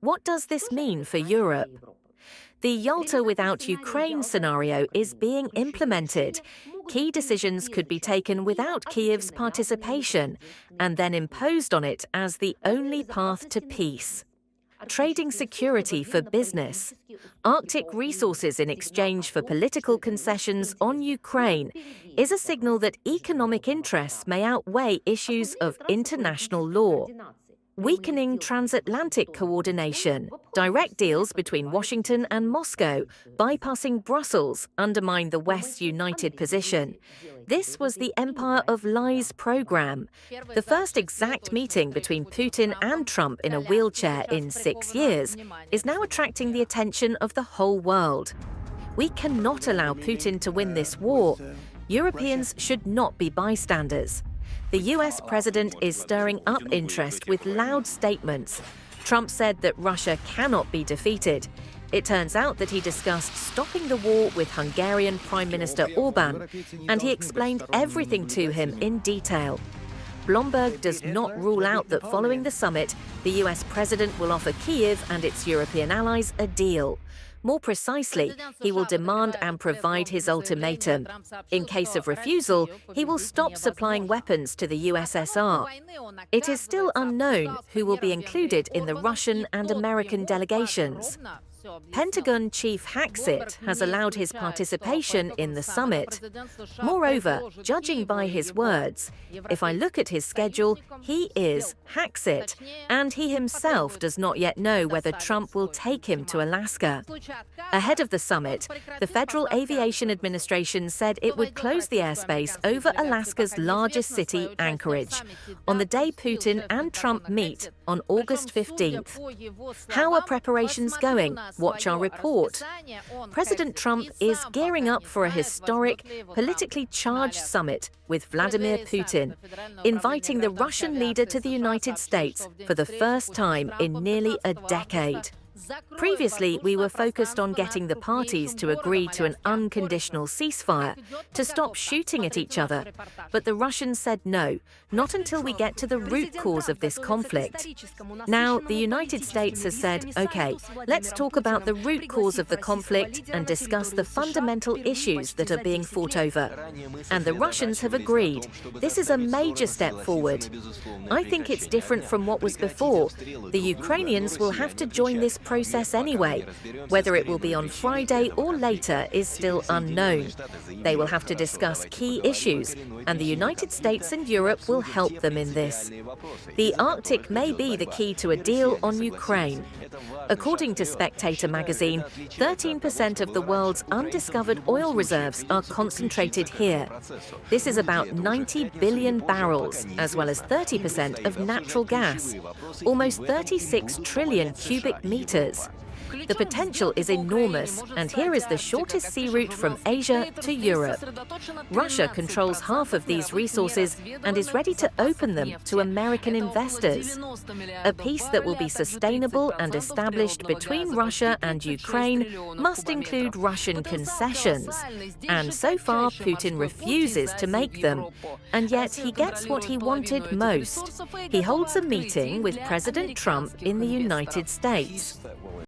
What does this mean for Europe? The Yalta without Ukraine scenario is being implemented. Key decisions could be taken without Kyiv's participation and then imposed on it as the only path to peace. Trading security for business, Arctic resources in exchange for political concessions on Ukraine is a signal that economic interests may outweigh issues of international law. Weakening transatlantic coordination, direct deals between Washington and Moscow, bypassing Brussels, undermine the West's united position. This was the Empire of Lies program. The first exact meeting between Putin and Trump in a wheelchair in 6 years is now attracting the attention of the whole world. We cannot allow Putin to win this war. Europeans should not be bystanders. The US president is stirring up interest with loud statements. Trump said that Russia cannot be defeated. It turns out that he discussed stopping the war with Hungarian Prime Minister Orban, and he explained everything to him in detail. Bloomberg does not rule out that following the summit, the US president will offer Kyiv and its European allies a deal. More precisely, he will demand and provide his ultimatum. In case of refusal, he will stop supplying weapons to the USSR. It is still unknown who will be included in the Russian and American delegations. Pentagon Chief Haxit has allowed his participation in the summit. Moreover, judging by his words, if I look at his schedule, he is Haxit, and he himself does not yet know whether Trump will take him to Alaska. Ahead of the summit, the Federal Aviation Administration said it would close the airspace over Alaska's largest city, Anchorage, on the day Putin and Trump meet on August 15th. How are preparations going? Watch our report. President Trump is gearing up for a historic, politically charged summit with Vladimir Putin, inviting the Russian leader to the United States for the first time in nearly a decade. Previously, we were focused on getting the parties to agree to an unconditional ceasefire, to stop shooting at each other. But the Russians said no, not until we get to the root cause of this conflict. Now, the United States has said, okay, let's talk about the root cause of the conflict and discuss the fundamental issues that are being fought over. And the Russians have agreed. This is a major step forward. I think it's different from what was before. The Ukrainians will have to join this process anyway. Whether it will be on Friday or later is still unknown. They will have to discuss key issues, and the United States and Europe will help them in this. The Arctic may be the key to a deal on Ukraine. According to Spectator magazine, 13% of the world's undiscovered oil reserves are concentrated here. This is about 90 billion barrels, as well as 30% of natural gas, almost 36 trillion cubic meters. The potential is enormous, and here is the shortest sea route from Asia to Europe. Russia controls half of these resources and is ready to open them to American investors. A peace that will be sustainable and established between Russia and Ukraine must include Russian concessions. And so far, Putin refuses to make them. And yet he gets what he wanted most. He holds a meeting with President Trump in the United States.